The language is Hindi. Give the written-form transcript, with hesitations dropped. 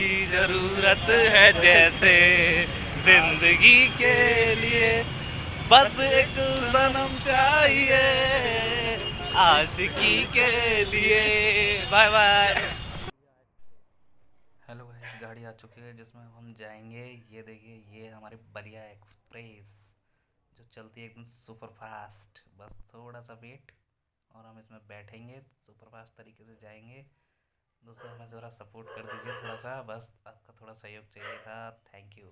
की जरूरत है जैसे जिंदगी के लिए, बस एक सनम चाहिए आशिकी के लिए। Bye bye. हेलो गाइस, गाड़ी आ चुकी है जिसमें हम जाएंगे। ये देखिए, ये हमारी बलिया एक्सप्रेस जो चलती है एकदम सुपर फास्ट। बस थोड़ा सा वेट और हम इसमें बैठेंगे, सुपर फास्ट तरीके से जाएंगे। दोस्तों हमें ज़रा सपोर्ट कर दीजिए थोड़ा सा, बस आपका थोड़ा सहयोग चाहिए था। Thank you.